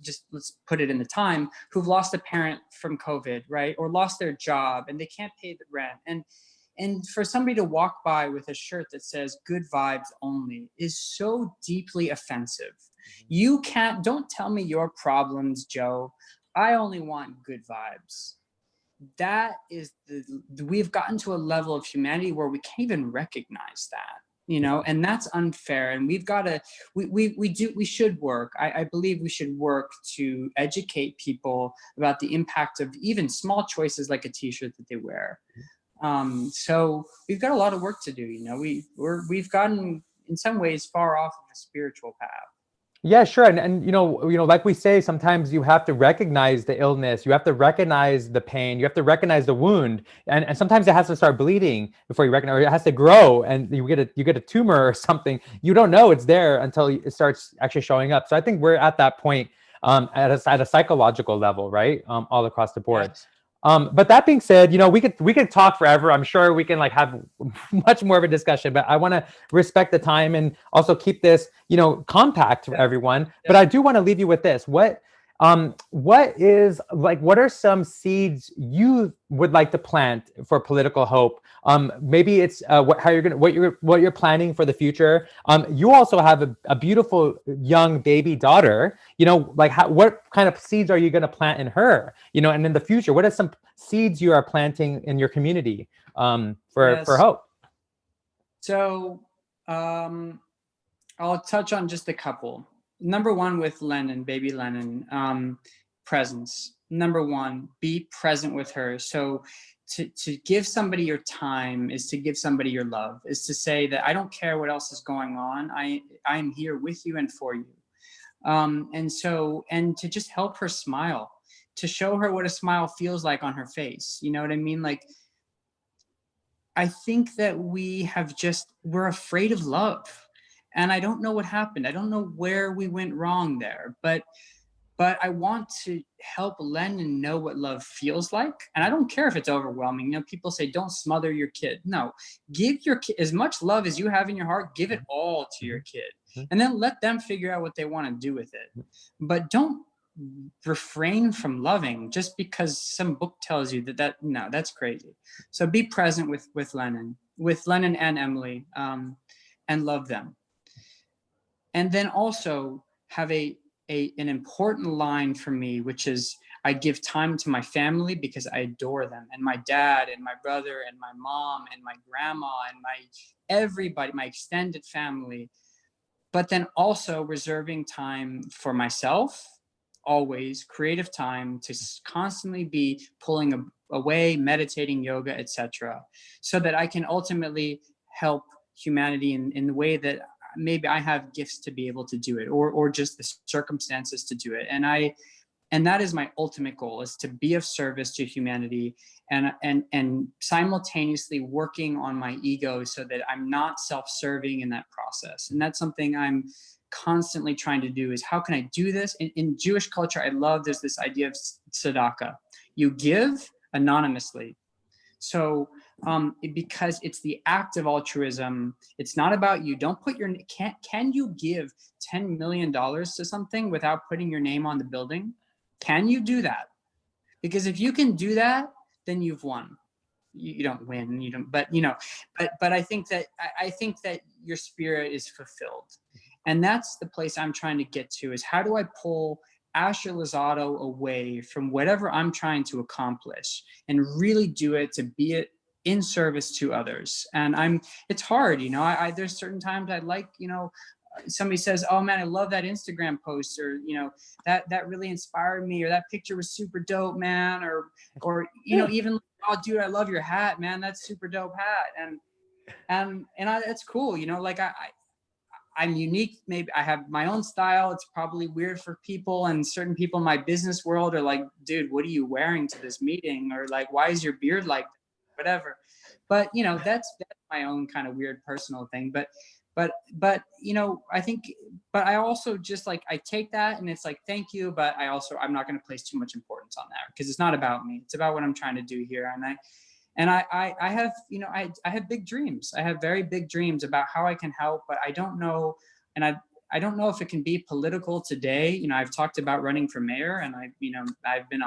just let's put it in the time, who've lost a parent from COVID, right? Or lost their job and they can't pay the rent. And for somebody to walk by with a shirt that says good vibes only is so deeply offensive. Don't tell me your problems, Joe. I only want good vibes. That is we've gotten to a level of humanity where we can't even recognize that, and that's unfair. And we've got to, we should work. I believe we should work to educate people about the impact of even small choices like a t-shirt that they wear. So we've got a lot of work to do. We've gotten in some ways far off of a spiritual path. yeah, sure. And like we say, sometimes you have to recognize the illness, you have to recognize the pain, you have to recognize the wound, and sometimes it has to start bleeding before you recognize, or it has to grow, and you get a tumor or something. You don't know it's there until it starts actually showing up. So I think we're at that point, at a psychological level, right? All across the board. Yes. But that being said, we could talk forever. I'm sure we can like have much more of a discussion, but I want to respect the time and also keep this, compact for everyone. But I do want to leave you with this. What are some seeds you would like to plant for political hope? Maybe it's what you're planning for the future. You also have a beautiful young baby daughter. What kind of seeds are you going to plant in her? And in the future, what are some seeds you are planting in your community for hope? So I'll touch on just a couple. Number one, with Lennon, baby Lennon, presence. Number one, be present with her. So to give somebody your time is to give somebody your love, is to say that I don't care what else is going on. I'm here with you and for you. And to just help her smile, to show her what a smile feels like on her face. You know what I mean? Like, I think that we're afraid of love. And I don't know what happened. I don't know where we went wrong there, but I want to help Lennon know what love feels like. And I don't care if it's overwhelming. People say, don't smother your kid. No, give your kid as much love as you have in your heart, give it all to your kid, and then let them figure out what they want to do with it. But don't refrain from loving just because some book tells you no, that's crazy. So be present with Lennon and Emily, and love them. And then also have an important line for me, which is, I give time to my family because I adore them, and my dad and my brother and my mom and my grandma and everybody, my extended family. But then also reserving time for myself, always creative time to constantly be pulling away, meditating, yoga, etc., so that I can ultimately help humanity in the way that maybe I have gifts to be able to do it, or just the circumstances to do it. And that is my ultimate goal, is to be of service to humanity, and simultaneously working on my ego so that I'm not self-serving in that process. And that's something I'm constantly trying to do, is how can I do this? In Jewish culture, I love, there's this idea of tzedakah. You give anonymously. So because it's the act of altruism, it's not about you. Don't put can you give $10 million to something without putting your name on the building? Can you do that? Because if you can do that, then you've won. You don't win, but I think that your spirit is fulfilled. And that's the place I'm trying to get to, is how do I pull Asher Luzzatto away from whatever I'm trying to accomplish and really do it to be it in service to others. And it's hard, you know, there's certain times I'd like, you know, somebody says, oh man, I love that Instagram post, or, you know, that really inspired me, or that picture was super dope, man. Or, you know, even, oh dude, I love your hat, man. That's super dope hat. It's cool. You know, like I'm unique. Maybe I have my own style. It's probably weird for people, and certain people in my business world are like, dude, what are you wearing to this meeting? Or like, why is your beard like that? Whatever. But, you know, that's my own kind of weird personal thing. But, you know, I think, but I also just like, I take that and it's like, thank you. But I'm not going to place too much importance on that, because it's not about me. It's about what I'm trying to do here. And I have, you know, I have big dreams. I have very big dreams about how I can help, but I don't know. And I don't know if it can be political today. You know, I've talked about running for mayor, and I've been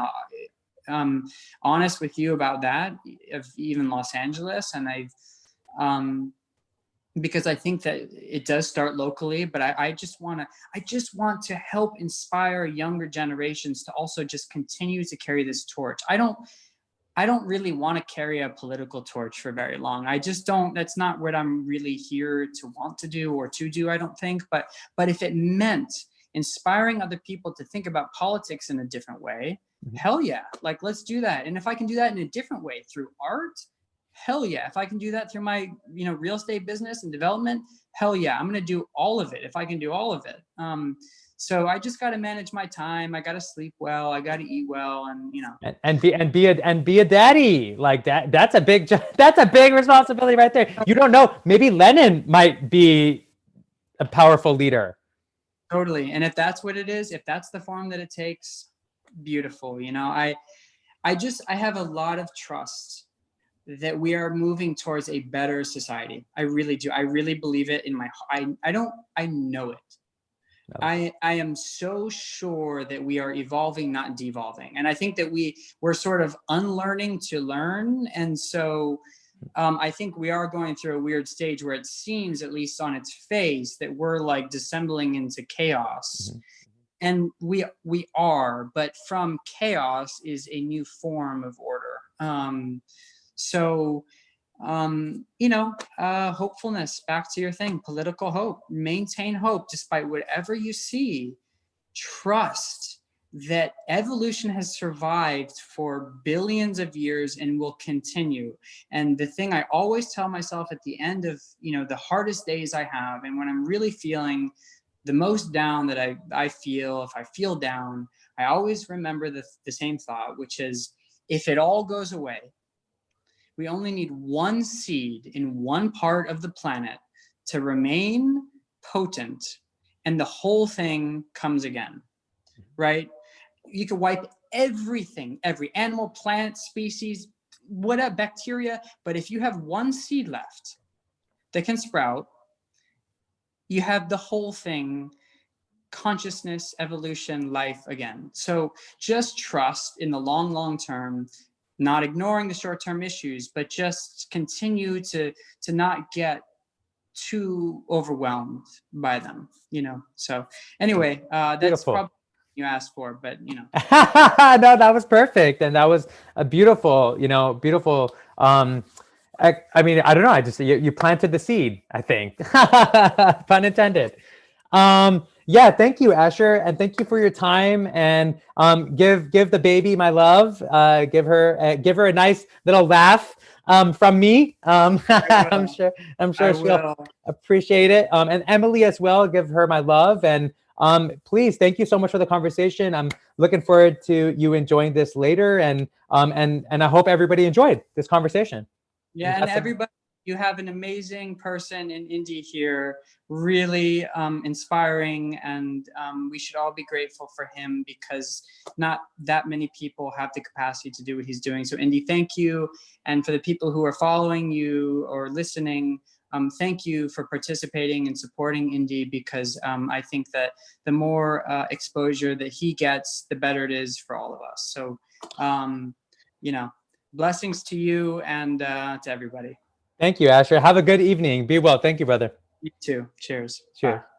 honest with you about that, of even Los Angeles. And because I think that it does start locally, but I just want to help inspire younger generations to also just continue to carry this torch. I don't really want to carry a political torch for very long. I just don't. That's not what I'm really here to want to do or to do, I don't think. But if it meant inspiring other people to think about politics in a different way, hell yeah. Like, let's do that. And if I can do that in a different way through art, hell yeah. If I can do that through my, you know, real estate business and development, hell yeah. I'm going to do all of it if I can do all of it. So I just got to manage my time. I got to sleep well. I got to eat well, and, you know, and be a daddy. Like that's a big responsibility right there. You don't know, maybe Lenin might be a powerful leader. Totally. And if that's what it is, if that's the form that it takes, beautiful. You know, I have a lot of trust that we are moving towards a better society. I really do. I really believe it in my heart. I know it. No. I am so sure that we are evolving, not devolving. And I think that we're sort of unlearning to learn. And so I think we are going through a weird stage where it seems, at least on its face, that we're like dissembling into chaos. Mm-hmm. And we are, but from chaos is a new form of order. You know, hopefulness, back to your thing, political hope, maintain hope despite whatever you see. Trust that evolution has survived for billions of years and will continue. And the thing I always tell myself at the end of, you know, the hardest days I have, and when I'm really feeling the most down that I feel, if I feel down, I always remember the same thought, which is, if it all goes away, we only need one seed in one part of the planet to remain potent, and the whole thing comes again, right? You could wipe everything, every animal, plant, species, whatever, bacteria, but if you have one seed left that can sprout, you have the whole thing, consciousness, evolution, life again. So just trust in the long, long term, not ignoring the short-term issues, but just continue to not get too overwhelmed by them, you know? So anyway, that's Beautiful. Probably what you asked for, but you know. No, that was perfect. And that was a beautiful, you know, beautiful, I mean, I don't know. I just, you planted the seed, I think. Pun intended. Yeah, thank you, Asher, and thank you for your time. And give the baby my love. Give her a nice little laugh from me. I'm sure she'll appreciate it. And Emily as well. Give her my love. And please, thank you so much for the conversation. I'm looking forward to you enjoying this later. And I hope everybody enjoyed this conversation. Yeah, and everybody. You have an amazing person in Indy here, really inspiring, and we should all be grateful for him, because not that many people have the capacity to do what he's doing. So Indy, thank you. And for the people who are following you or listening, thank you for participating and supporting Indy, because I think that the more exposure that he gets, the better it is for all of us. So, you know, blessings to you and to everybody. Thank you, Asher. Have a good evening. Be well. Thank you, brother. You too. Cheers. Cheers. Bye.